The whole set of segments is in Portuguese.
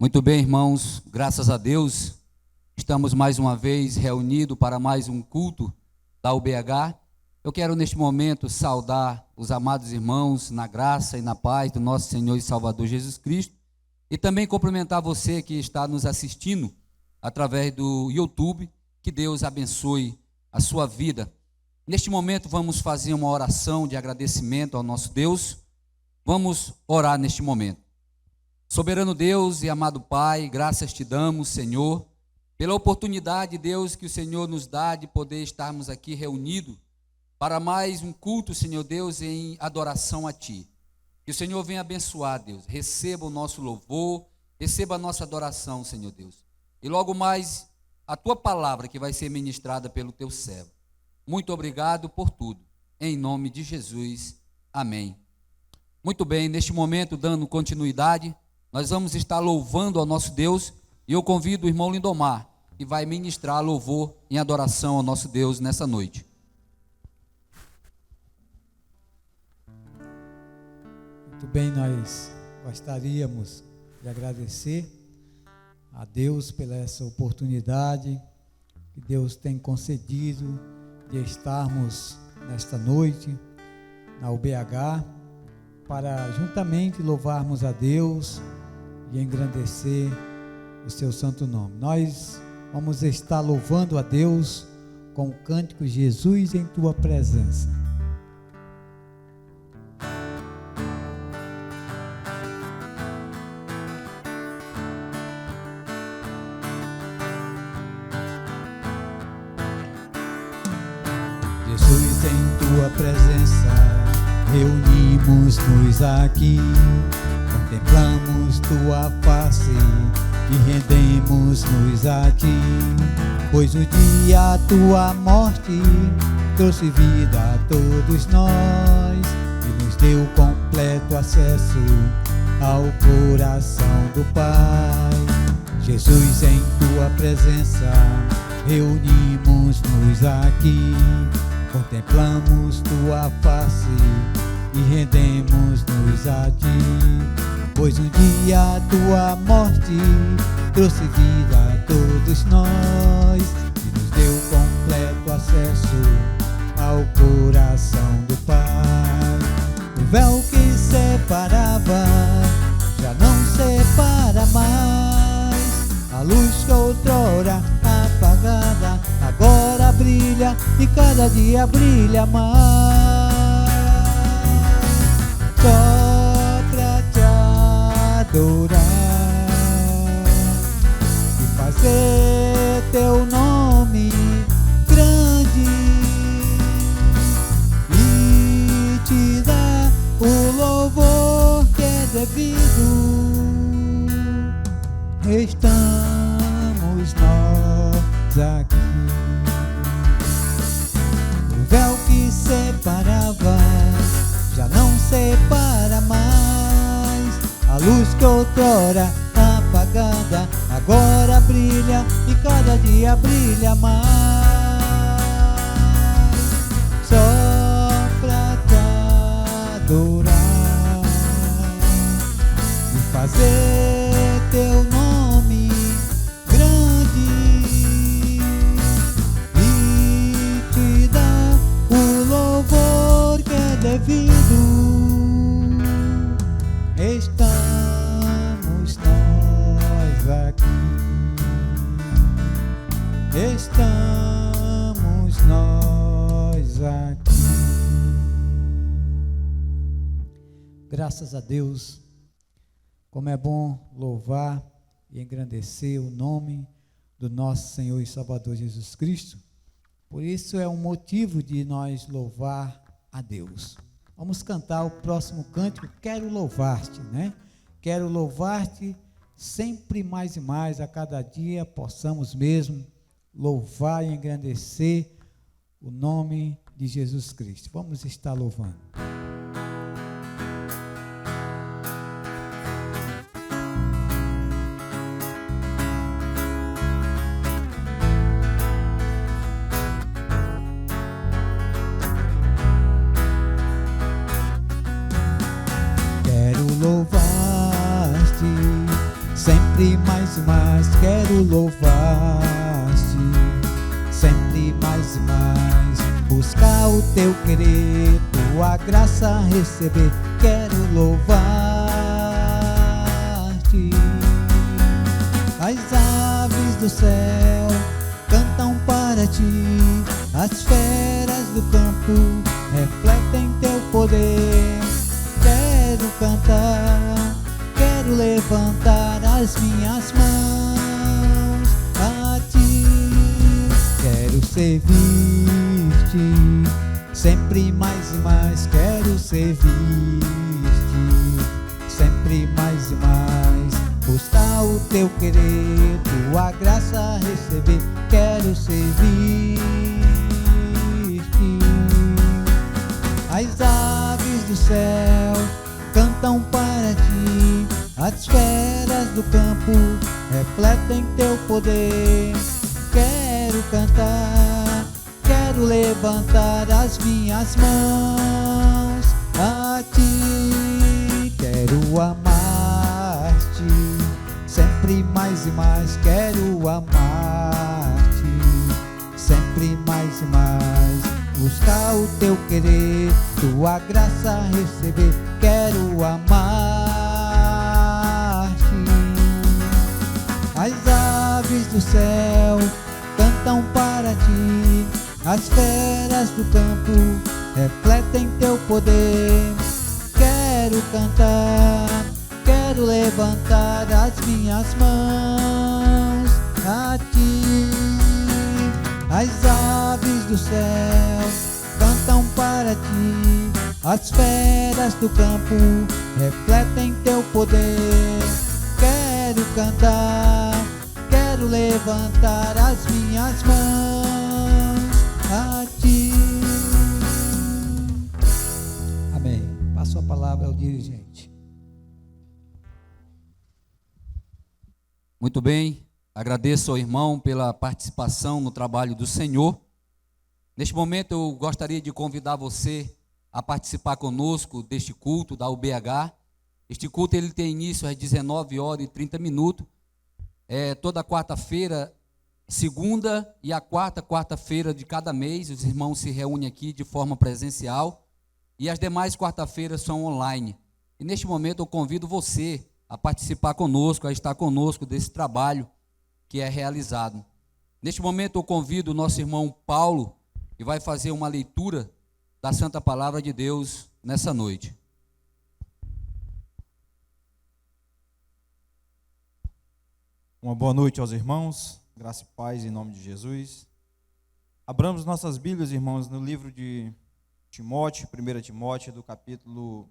Muito bem, irmãos, graças a Deus, estamos mais uma vez reunidos para mais um culto da UBH. Eu quero neste momento saudar os amados irmãos na graça e na paz do nosso Senhor e Salvador Jesus Cristo e também cumprimentar você que está nos assistindo através do YouTube. Que Deus abençoe a sua vida. Neste momento vamos fazer uma oração de agradecimento ao nosso Deus. Vamos orar neste momento. Soberano Deus e amado Pai, graças te damos, Senhor, pela oportunidade, Deus, que o Senhor nos dá de poder estarmos aqui reunidos para mais um culto, Senhor Deus, em adoração a Ti. Que o Senhor venha abençoar, Deus, receba o nosso louvor, receba a nossa adoração, Senhor Deus. E logo mais a Tua palavra que vai ser ministrada pelo Teu servo. Muito obrigado por tudo. Em nome de Jesus. Amém. Muito bem, neste momento, dando continuidade, nós vamos estar louvando ao nosso Deus e eu convido o irmão Lindomar, que vai ministrar louvor em adoração ao nosso Deus nessa noite. Muito bem, nós gostaríamos de agradecer a Deus pela essa oportunidade que Deus tem concedido de estarmos nesta noite na UBH para juntamente louvarmos a Deus e engrandecer o seu santo nome. Nós vamos estar louvando a Deus com o cântico Jesus em tua presença. Jesus em tua presença, reunimos-nos aqui, contemplamos tua face e rendemos-nos a ti, pois o dia a tua morte trouxe vida a todos nós e nos deu completo acesso ao coração do Pai. Jesus em tua presença, reunimos-nos aqui, contemplamos tua face e rendemos-nos a ti, pois um dia a tua morte trouxe vida a todos nós e nos deu completo acesso ao coração do Pai. O véu que separava já não separa mais, a luz que outrora apagada agora brilha e cada dia brilha mais. Só pra te adorar e fazer teu nome grande e te dar o louvor que é devido. Estamos nós aqui. O véu que separava já não separa mais, a luz que outrora apagada agora brilha e cada dia brilha mais. Só pra te adorar e fazer teu nome grande e te dar o louvor que é devido. Estamos nós aqui. Estamos nós aqui. Graças a Deus, como é bom louvar e engrandecer o nome do nosso Senhor e Salvador Jesus Cristo. Por isso é um motivo de nós louvar a Deus. Vamos cantar o próximo cântico, Quero Louvar-te, né? Quero louvar-te sempre mais e mais, a cada dia possamos mesmo louvar e engrandecer o nome de Jesus Cristo. Vamos estar louvando. Quero louvar-te sempre sempre mais e mais quero louvar-te, sempre mais e mais buscar o teu querer, tua graça receber, quero louvar-te. As aves do céu cantam para ti, as feras do campo refletem teu poder. Quero cantar, quero levantar as minhas mãos a ti. Quero servir-te, sempre mais e mais quero servir-te, sempre mais e mais buscar o teu querer, tua graça receber, quero servir-te. As aves do céu cantam para ti, as feras do campo refletem teu poder. Quero cantar, quero levantar as minhas mãos a ti. Quero amar-te, sempre mais e mais quero amar-te, sempre mais e mais buscar o teu querer, tua graça receber, quero amar-te. As aves do céu cantam para ti, as feras do campo refletem teu poder. Quero cantar, quero levantar as minhas mãos a ti. As aves do céu cantam para ti, as feras do campo refletem teu poder. Quero cantar, quero levantar as minhas mãos a ti. Amém. Passo a palavra ao dirigente. Muito bem, agradeço ao irmão pela participação no trabalho do Senhor. Neste momento eu gostaria de convidar você a participar conosco deste culto da UBH. Este culto ele tem início às 19h30. Toda quarta-feira, segunda e a quarta-feira de cada mês, os irmãos se reúnem aqui de forma presencial e as demais quarta-feiras são online. E neste momento eu convido você a participar conosco, a estar conosco desse trabalho que é realizado. Neste momento eu convido o nosso irmão Paulo, que vai fazer uma leitura da Santa Palavra de Deus nessa noite. Uma boa noite aos irmãos, graça e paz em nome de Jesus. Abramos nossas Bíblias, irmãos, no livro de Timóteo, 1 Timóteo, do capítulo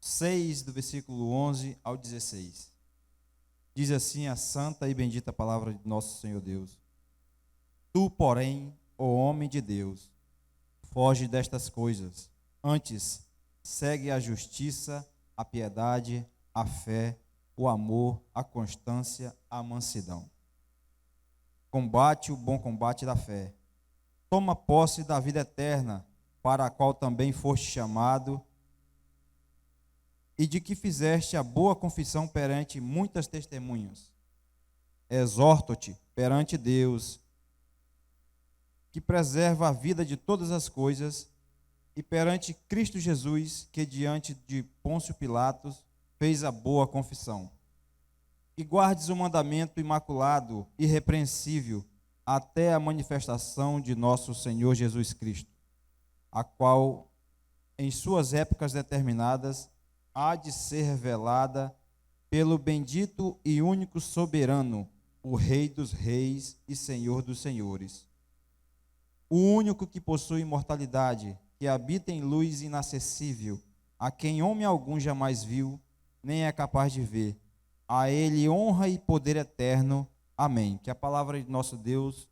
6, do versículo 11 ao 16. Diz assim a santa e bendita palavra de nosso Senhor Deus. Tu, porém, ó homem de Deus, foge destas coisas. Antes, segue a justiça, a piedade, a fé, o amor, a constância, a mansidão. Combate o bom combate da fé. Toma posse da vida eterna, para a qual também foste chamado, e de que fizeste a boa confissão perante muitas testemunhas. Exorto-te perante Deus, que preserva a vida de todas as coisas, e perante Cristo Jesus, que diante de Pôncio Pilatos fez a boa confissão. E guardes o mandamento imaculado, irrepreensível, até a manifestação de nosso Senhor Jesus Cristo, a qual, em suas épocas determinadas, há de ser revelada pelo bendito e único soberano, o Rei dos reis e Senhor dos senhores. O único que possui imortalidade, que habita em luz inacessível, a quem homem algum jamais viu, nem é capaz de ver. A ele honra e poder eterno. Amém. Que a palavra de nosso Deus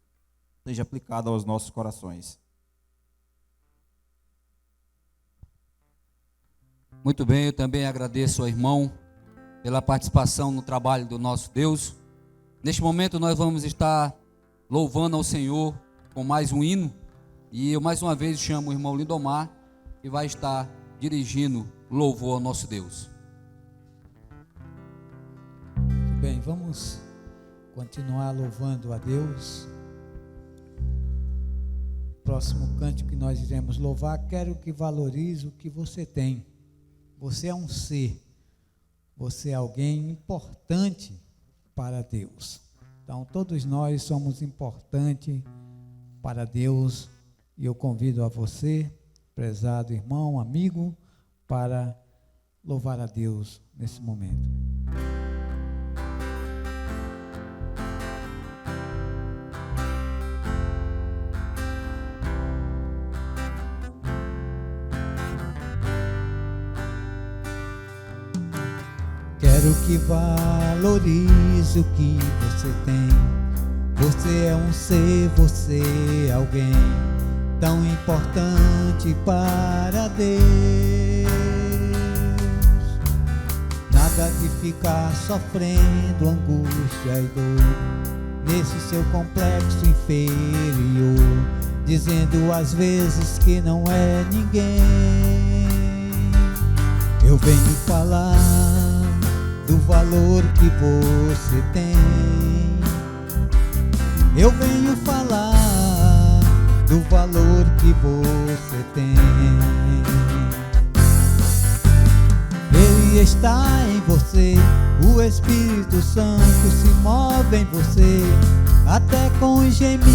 seja aplicada aos nossos corações. Muito bem, eu também agradeço ao irmão pela participação no trabalho do nosso Deus. Neste momento nós vamos estar louvando ao Senhor com mais um hino. E eu mais uma vez chamo o irmão Lindomar, que vai estar dirigindo louvor ao nosso Deus. vamos continuar louvando a Deus. Próximo cântico que nós iremos louvar, quero que valorize o que você tem. Você é um ser, você é alguém importante para Deus. Então, todos nós somos importantes para Deus, e eu convido a você, prezado irmão, amigo, para louvar a Deus nesse momento. Quero que valorize o que você tem. Você é um ser, você é alguém tão importante para Deus. Nada de ficar sofrendo angústia e dor nesse seu complexo inferior, dizendo às vezes que não é ninguém. Eu venho falar do valor que você tem. Eu venho falar do valor que você tem. Ele está em você, o Espírito Santo se move em você, até com gemidos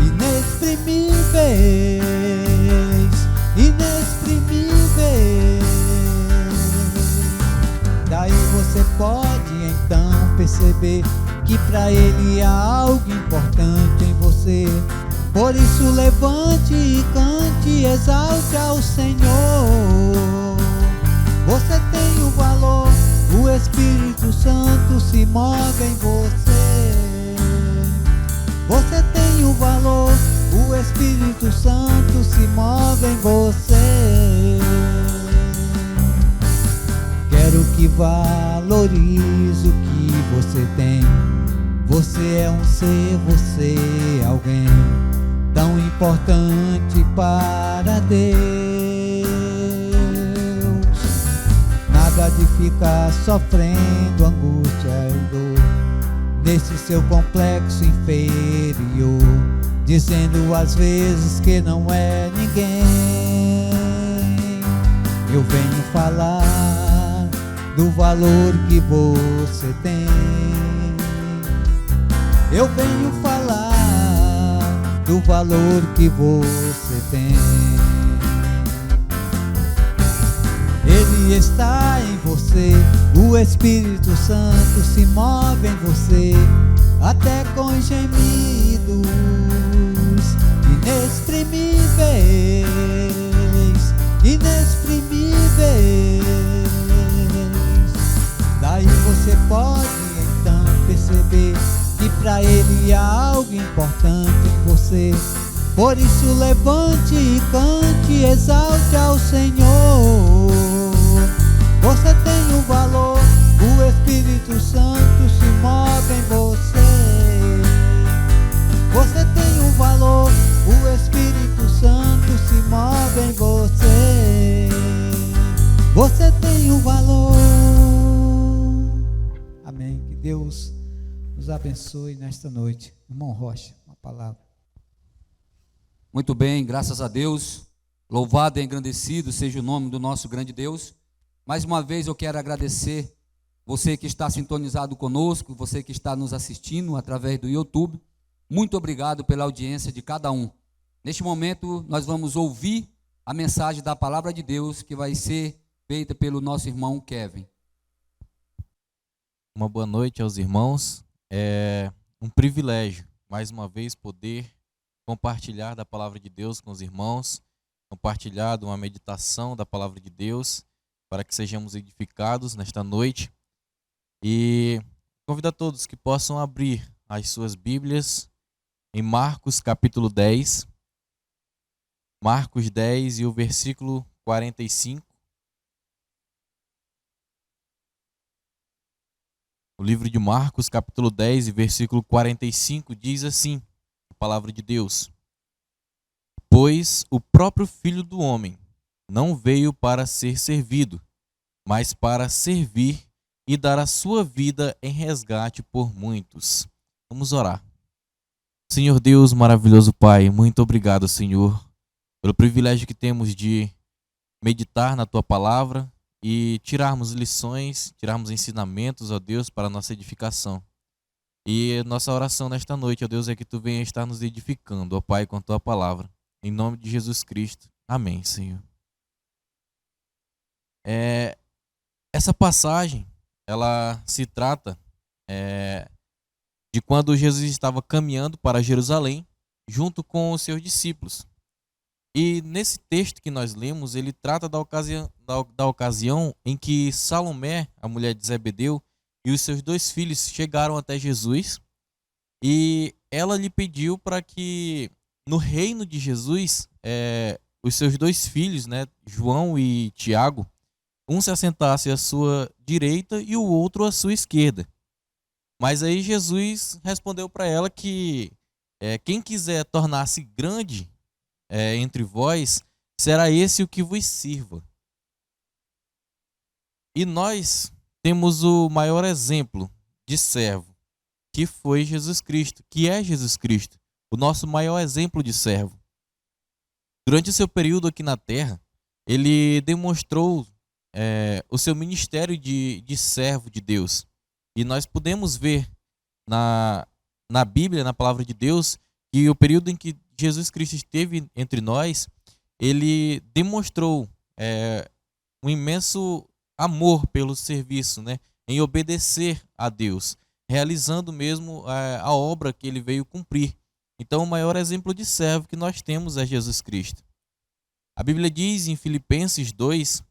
inexprimíveis, inexprimíveis. Daí você pode então perceber que para Ele há algo importante em você. Por isso levante e cante, exalte ao Senhor. Você tem o valor, o Espírito Santo se move em você. Você tem o valor, o Espírito Santo se move em você. Quero que valorize o que você tem. Você é um ser, você é alguém tão importante para Deus. Nada de ficar sofrendo angústia e dor nesse seu complexo inferior, dizendo às vezes que não é ninguém. Eu venho falar do valor que você tem. Eu venho falar do valor que você tem. Ele está em você, o Espírito Santo se move em você, até com gemidos inexprimíveis, inexprimíveis. Daí você pode então perceber que para Ele há algo importante em você. Por isso levante e cante, exalte ao Senhor. Você tem o valor, o Espírito Santo se move em você. Você tem o valor, o Espírito Santo se move em você. Você tem o valor. Amém. Que Deus nos abençoe nesta noite. Irmão Rocha, uma palavra. Muito bem, graças a Deus. Louvado e engrandecido seja o nome do nosso grande Deus. Mais uma vez eu quero agradecer você que está sintonizado conosco, você que está nos assistindo através do YouTube. Muito obrigado pela audiência de cada um. Neste momento nós vamos ouvir a mensagem da palavra de Deus que vai ser feita pelo nosso irmão Kevin. Uma boa noite aos irmãos. É um privilégio, mais uma vez, poder compartilhar da palavra de Deus com os irmãos, compartilhar uma meditação da palavra de Deus, para que sejamos edificados nesta noite. E convido a todos que possam abrir as suas Bíblias em Marcos capítulo 10. Marcos 10 e o versículo 45. O livro de Marcos capítulo 10 e versículo 45 diz assim, a palavra de Deus: Pois o próprio Filho do Homem não veio para ser servido, mas para servir e dar a sua vida em resgate por muitos. Vamos orar. Senhor Deus, maravilhoso Pai, muito obrigado, Senhor, pelo privilégio que temos de meditar na Tua palavra e tirarmos lições, tirarmos ensinamentos, ó Deus, para a nossa edificação. E nossa oração nesta noite, ó Deus, é que Tu venha estar nos edificando, ó Pai, com a Tua palavra. Em nome de Jesus Cristo. Amém, Senhor. Essa passagem, ela se trata de quando Jesus estava caminhando para Jerusalém, junto com os seus discípulos. E nesse texto que nós lemos, ele trata da ocasião em que Salomé, a mulher de Zebedeu, e os seus 2 filhos chegaram até Jesus, e ela lhe pediu para que no reino de Jesus, os seus 2 filhos, né, João e Tiago, um se assentasse à sua direita e o outro à sua esquerda. Mas aí Jesus respondeu para ela que quem quiser tornar-se grande entre vós, será esse o que vos sirva. E nós temos o maior exemplo de servo, que foi Jesus Cristo, que é Jesus Cristo, o nosso maior exemplo de servo. Durante o seu período aqui na terra, ele demonstrou o seu ministério de servo de Deus. E nós podemos ver na Bíblia, na palavra de Deus, que o período em que Jesus Cristo esteve entre nós, ele demonstrou um imenso amor pelo serviço, né, em obedecer a Deus, realizando mesmo a obra que ele veio cumprir. Então, o maior exemplo de servo que nós temos é Jesus Cristo. A Bíblia diz em Filipenses 2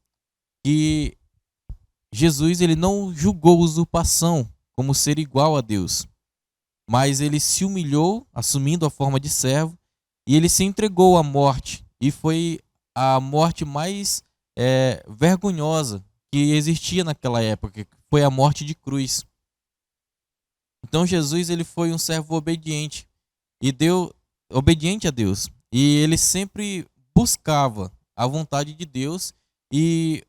que Jesus ele não julgou usurpação como ser igual a Deus, mas ele se humilhou, assumindo a forma de servo, e ele se entregou à morte, e foi a morte mais vergonhosa que existia naquela época, foi a morte de cruz. Então Jesus ele foi um servo obediente, obediente a Deus, e ele sempre buscava a vontade de Deus e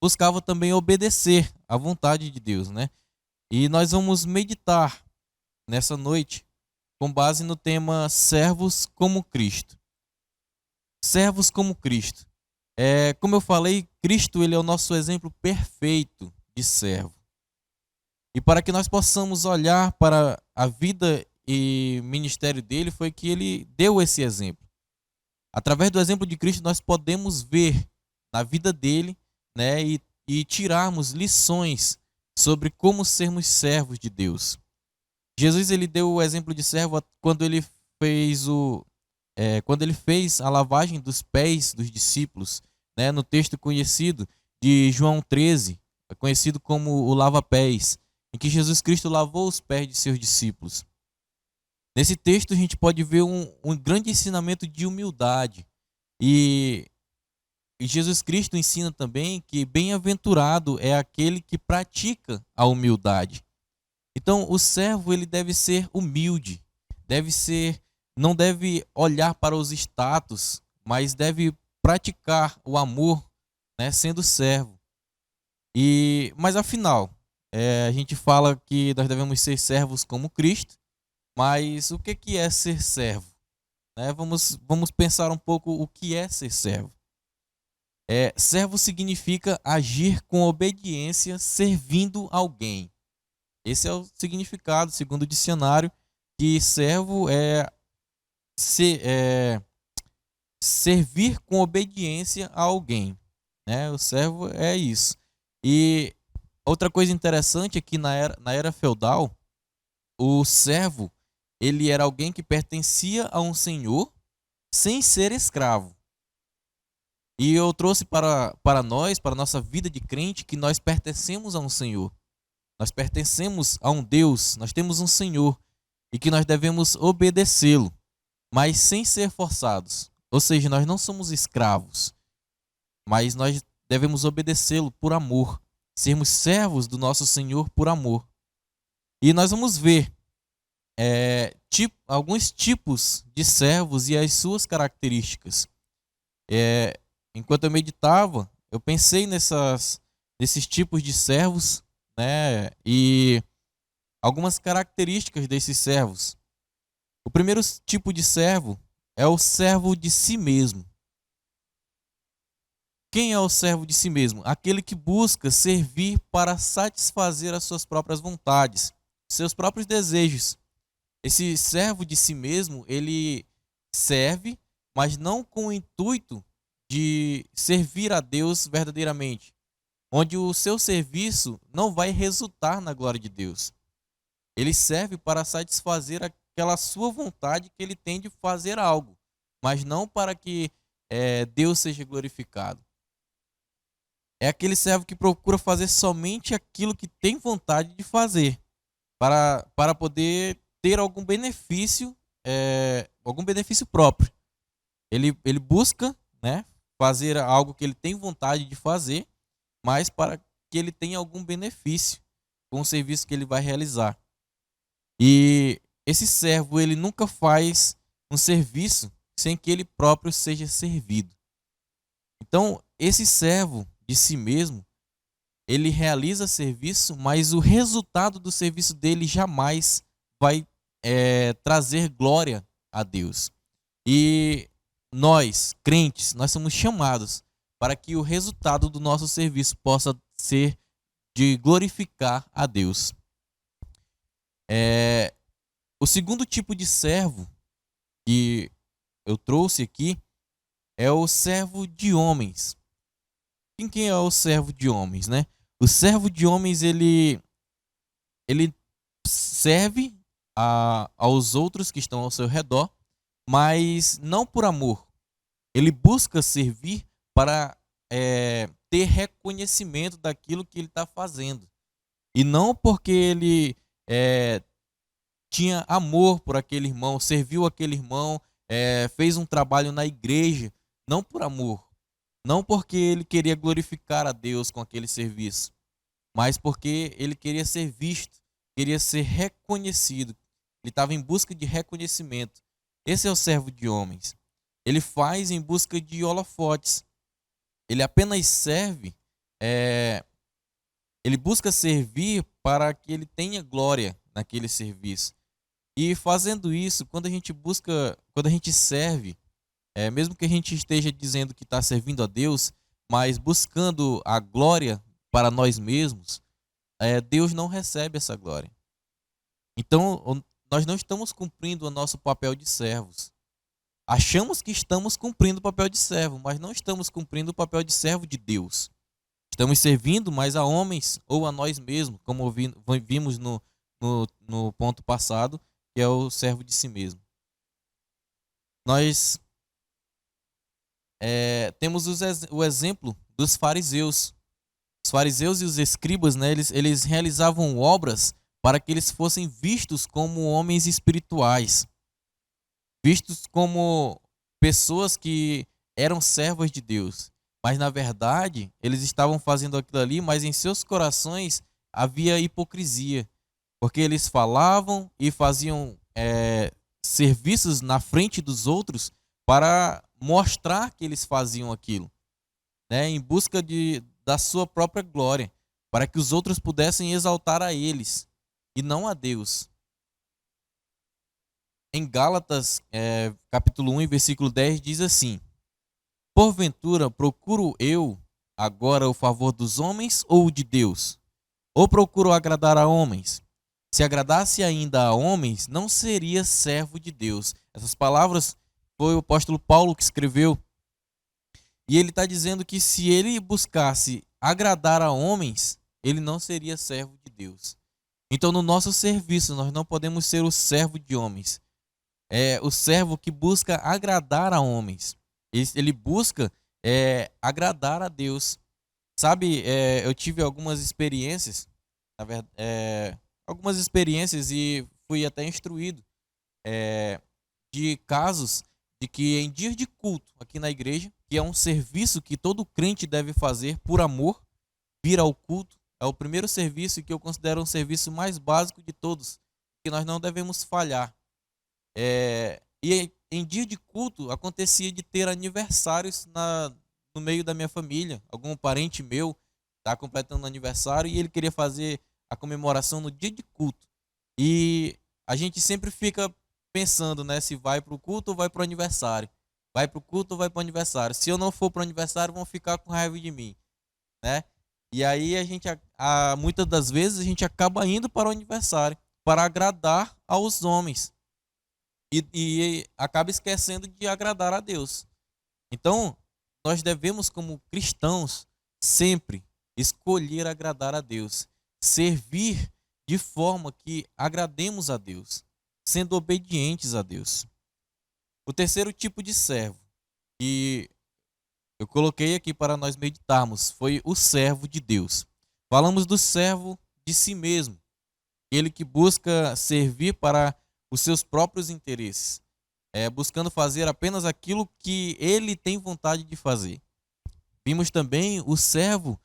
buscava também obedecer à vontade de Deus, né? E nós vamos meditar nessa noite com base no tema Servos como Cristo. Servos como Cristo. Como eu falei, Cristo ele é o nosso exemplo perfeito de servo. E para que nós possamos olhar para a vida e ministério dele, foi que ele deu esse exemplo. Através do exemplo de Cristo, nós podemos ver na vida dele, né, e tirarmos lições sobre como sermos servos de Deus. Jesus ele deu o exemplo de servo quando ele fez a lavagem dos pés dos discípulos, né, no texto conhecido de João 13, conhecido como o lava-pés, em que Jesus Cristo lavou os pés de seus discípulos. Nesse texto a gente pode ver um grande ensinamento de humildade. E Jesus Cristo ensina também que bem-aventurado é aquele que pratica a humildade. Então o servo ele deve ser humilde, não deve olhar para os status, mas deve praticar o amor, né, sendo servo. Mas afinal, a gente fala que nós devemos ser servos como Cristo, mas o que é ser servo? Vamos pensar um pouco o que é ser servo. Servo significa agir com obediência, servindo alguém. Esse é o significado, segundo o dicionário, que servo é servir com obediência a alguém. Né? O servo é isso. E outra coisa interessante é que na era feudal, o servo ele era alguém que pertencia a um senhor sem ser escravo. E eu trouxe para nós, para a nossa vida de crente, que nós pertencemos a um Senhor. Nós pertencemos a um Deus, nós temos um Senhor e que nós devemos obedecê-lo, mas sem ser forçados. Ou seja, nós não somos escravos, mas nós devemos obedecê-lo por amor, sermos servos do nosso Senhor por amor. E nós vamos ver alguns tipos de servos e as suas características. Enquanto eu meditava, eu pensei nesses tipos de servos, né? E algumas características desses servos. O primeiro tipo de servo é o servo de si mesmo. Quem é o servo de si mesmo? Aquele que busca servir para satisfazer as suas próprias vontades, seus próprios desejos. Esse servo de si mesmo, ele serve, mas não com o intuito de servir a Deus verdadeiramente, onde o seu serviço não vai resultar na glória de Deus. Ele serve para satisfazer aquela sua vontade que ele tem de fazer algo, mas não para que Deus seja glorificado. É aquele servo que procura fazer somente aquilo que tem vontade de fazer, para poder ter algum benefício próprio. Ele busca, né, fazer algo que ele tem vontade de fazer, mas para que ele tenha algum benefício com o serviço que ele vai realizar. E esse servo, ele nunca faz um serviço sem que ele próprio seja servido. Então, esse servo de si mesmo, ele realiza serviço, mas o resultado do serviço dele jamais vai trazer glória a Deus. E nós, crentes, nós somos chamados para que o resultado do nosso serviço possa ser de glorificar a Deus. O segundo tipo de servo que eu trouxe aqui é o servo de homens. Quem é o servo de homens, né? O servo de homens, ele serve aos outros que estão ao seu redor, mas não por amor. Ele busca servir para ter reconhecimento daquilo que ele está fazendo. E não porque ele tinha amor por aquele irmão, serviu aquele irmão, fez um trabalho na igreja, não por amor. Não porque ele queria glorificar a Deus com aquele serviço, mas porque ele queria ser visto, queria ser reconhecido. Ele estava em busca de reconhecimento. Esse é o servo de homens. Ele faz em busca de holofotes. Ele apenas serve, ele busca servir para que ele tenha glória naquele serviço. E fazendo isso, quando a gente serve, mesmo que a gente esteja dizendo que está servindo a Deus, mas buscando a glória para nós mesmos, Deus não recebe essa glória. Então, nós não estamos cumprindo o nosso papel de servos. Achamos que estamos cumprindo o papel de servo, mas não estamos cumprindo o papel de servo de Deus. Estamos servindo mais a homens ou a nós mesmos, como vimos no ponto passado, que é o servo de si mesmo. Nós temos o exemplo dos fariseus. Os fariseus e os escribas, né, eles realizavam obras para que eles fossem vistos como homens espirituais, vistos como pessoas que eram servas de Deus. Mas, na verdade, eles estavam fazendo aquilo ali, mas em seus corações havia hipocrisia, porque eles falavam e faziam serviços na frente dos outros para mostrar que eles faziam aquilo, né, em busca da sua própria glória, para que os outros pudessem exaltar a eles e não a Deus. Em Gálatas, capítulo 1, versículo 10, diz assim: porventura procuro eu agora o favor dos homens ou de Deus? Ou procuro agradar a homens? Se agradasse ainda a homens, não seria servo de Deus. Essas palavras foi o apóstolo Paulo que escreveu. E ele está dizendo que se ele buscasse agradar a homens, ele não seria servo de Deus. Então, no nosso serviço, nós não podemos ser o servo de homens. É o servo que busca agradar a homens. Ele busca agradar a Deus. Sabe, eu tive algumas experiências, na verdade, e fui até instruído de casos de que em dias de culto aqui na igreja, que é um serviço que todo crente deve fazer por amor, vir ao culto, é o primeiro serviço que eu considero um serviço mais básico de todos, que nós não devemos falhar. E em dia de culto acontecia de ter aniversários no meio da minha família. Algum parente meu está completando aniversário e ele queria fazer a comemoração no dia de culto. E a gente sempre fica pensando, né, se vai para o culto ou vai para o aniversário. Vai para o culto ou vai para o aniversário. Se eu não for para o aniversário, vão ficar com raiva de mim, né? E aí a gente, muitas das vezes, a gente acaba indo para o aniversário para agradar aos homens e acaba esquecendo de agradar a Deus. Então, nós devemos, como cristãos, sempre escolher agradar a Deus, servir de forma que agrademos a Deus, sendo obedientes a Deus. O terceiro tipo de servo que eu coloquei aqui para nós meditarmos foi o servo de Deus. Falamos do servo de si mesmo, ele que busca servir para os seus próprios interesses, buscando fazer apenas aquilo que ele tem vontade de fazer. Vimos também o servo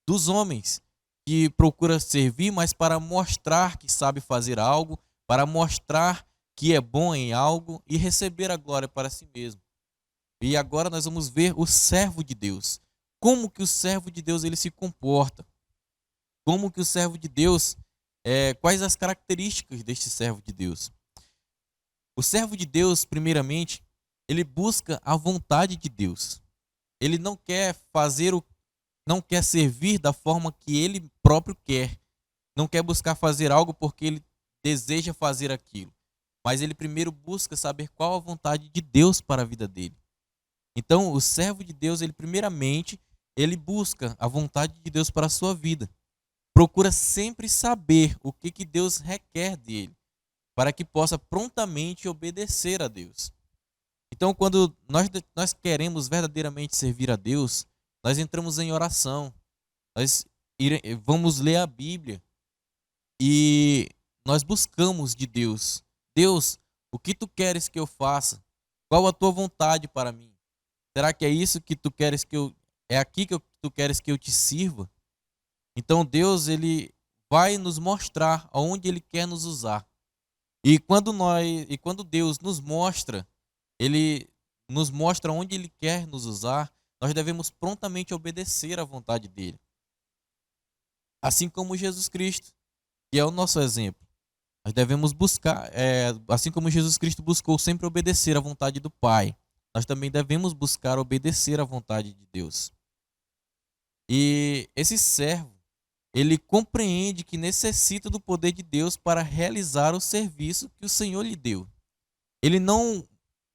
dos homens, que procura servir, mas para mostrar que sabe fazer algo, para mostrar que é bom em algo e receber a glória para si mesmo. E agora nós vamos ver o servo de Deus. Como que o servo de Deus ele se comporta? Como que o servo de Deus, quais as características deste servo de Deus? O servo de Deus, primeiramente, ele busca a vontade de Deus. Ele não quer não quer servir da forma que ele próprio quer. Não quer buscar fazer algo porque ele deseja fazer aquilo. Mas ele primeiro busca saber qual a vontade de Deus para a vida dele. Então, o servo de Deus, ele primeiramente, ele busca a vontade de Deus para a sua vida. Procura sempre saber o que Deus requer dele, para que possa prontamente obedecer a Deus. Então, quando nós queremos verdadeiramente servir a Deus, nós entramos em oração, nós vamos ler a Bíblia e nós buscamos de Deus. Deus, o que tu queres que eu faça? Qual a tua vontade para mim? Será que é isso que tu queres é aqui que tu queres que eu te sirva? Então Deus, ele vai nos mostrar aonde ele quer nos usar. E quando Deus nos mostra, ele nos mostra onde ele quer nos usar, nós devemos prontamente obedecer à vontade dele. Assim como Jesus Cristo, que é o nosso exemplo. Nós devemos buscar, assim como Jesus Cristo buscou sempre obedecer à vontade do Pai, nós também devemos buscar obedecer à vontade de Deus. E esse servo, ele compreende que necessita do poder de Deus para realizar o serviço que o Senhor lhe deu. Ele não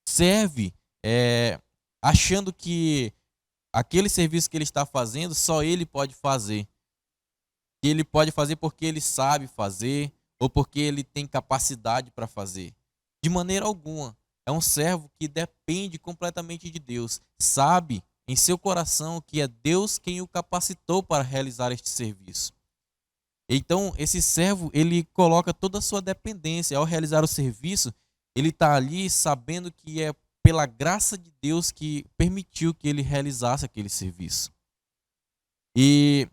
serve achando que aquele serviço que ele está fazendo, só ele pode fazer. Que ele pode fazer porque ele sabe fazer, ou porque ele tem capacidade para fazer. De maneira alguma. É um servo que depende completamente de Deus. Sabe em seu coração que é Deus quem o capacitou para realizar este serviço. Então, esse servo, ele coloca toda a sua dependência. Ao realizar o serviço, ele está ali sabendo que é pela graça de Deus que permitiu que ele realizasse aquele serviço. E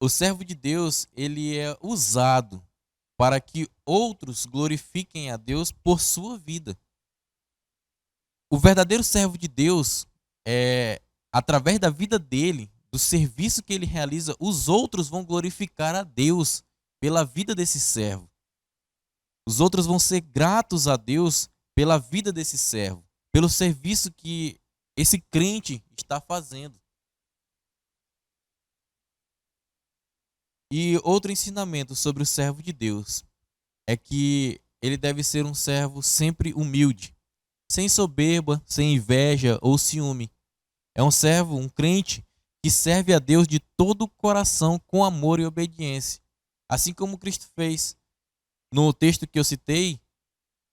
o servo de Deus, ele é usado para que outros glorifiquem a Deus por sua vida. O verdadeiro servo de Deus, através da vida dele, do serviço que ele realiza, os outros vão glorificar a Deus pela vida desse servo. Os outros vão ser gratos a Deus pela vida desse servo, pelo serviço que esse crente está fazendo. E outro ensinamento sobre o servo de Deus é que ele deve ser um servo sempre humilde, sem soberba, sem inveja ou ciúme. É um servo, um crente, que serve a Deus de todo o coração com amor e obediência, assim como Cristo fez. No texto que eu citei,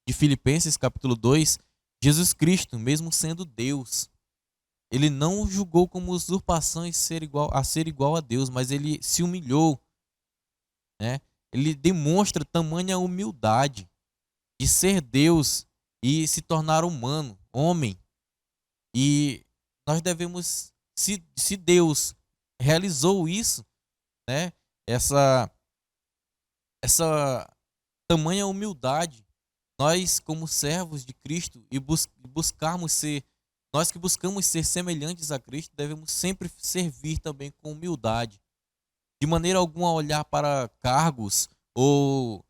de Filipenses capítulo 2, Jesus Cristo, mesmo sendo Deus, ele não julgou como usurpação ser igual a Deus, mas ele se humilhou, né? Ele demonstra tamanha humildade de ser Deus e se tornar humano, homem. E nós devemos, se Deus realizou isso, né? Essa tamanha humildade, nós como servos de Cristo e nós que buscamos ser semelhantes a Cristo, devemos sempre servir também com humildade. de maneira alguma olhar para cargos ou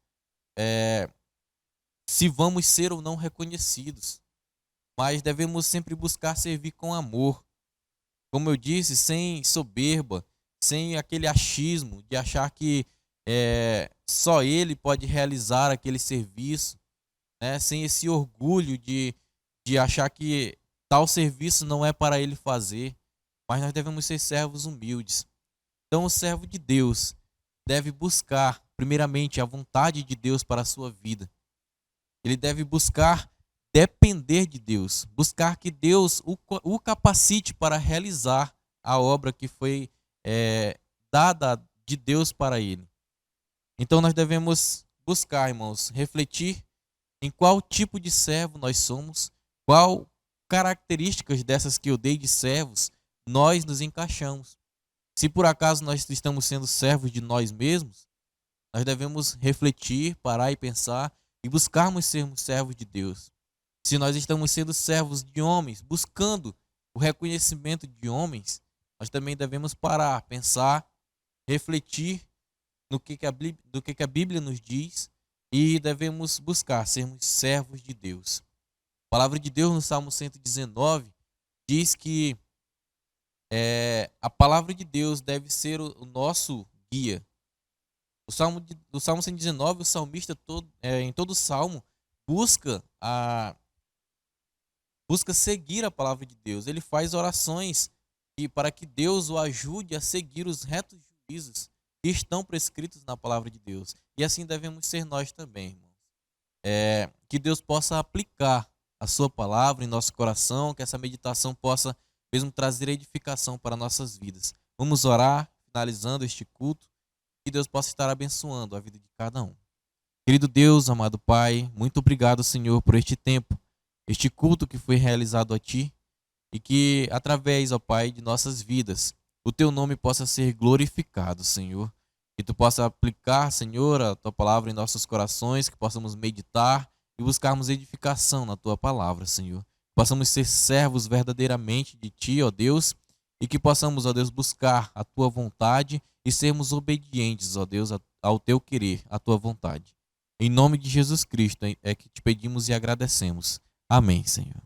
se vamos ser ou não reconhecidos, mas devemos sempre buscar servir com amor. Como eu disse, sem soberba, sem aquele achismo de achar que só ele pode realizar aquele serviço, né? Sem esse orgulho de achar que tal serviço não é para ele fazer, mas nós devemos ser servos humildes. Então, o servo de Deus deve buscar, primeiramente, a vontade de Deus para a sua vida. Ele deve buscar depender de Deus, buscar que Deus o capacite para realizar a obra que foi dada de Deus para ele. Então, nós devemos buscar, irmãos, refletir em qual tipo de servo nós somos, qual características dessas que eu dei de servos nós nos encaixamos. Se por acaso nós estamos sendo servos de nós mesmos, nós devemos refletir, parar e pensar e buscarmos sermos servos de Deus. Se nós estamos sendo servos de homens, buscando o reconhecimento de homens, nós também devemos parar, pensar, refletir no que a Bíblia nos diz e devemos buscar sermos servos de Deus. A palavra de Deus no Salmo 119 diz que a palavra de Deus deve ser o nosso guia. O Salmo 119, o salmista em todo o salmo busca seguir a palavra de Deus. Ele faz orações para que Deus o ajude a seguir os retos juízos que estão prescritos na palavra de Deus. E assim devemos ser nós também, irmãos. Que Deus possa aplicar a sua palavra em nosso coração, que essa meditação possa mesmo trazer edificação para nossas vidas. Vamos orar, finalizando este culto, que Deus possa estar abençoando a vida de cada um. Querido Deus, amado Pai, muito obrigado, Senhor, por este tempo, este culto que foi realizado a Ti, e que através, ó Pai, de nossas vidas, o Teu nome possa ser glorificado, Senhor. Que Tu possa aplicar, Senhor, a Tua palavra em nossos corações, que possamos meditar e buscarmos edificação na Tua palavra, Senhor. Possamos ser servos verdadeiramente de Ti, ó Deus, e que possamos, ó Deus, buscar a Tua vontade e sermos obedientes, ó Deus, ao Teu querer, à Tua vontade. Em nome de Jesus Cristo é que te pedimos e agradecemos. Amém, Senhor.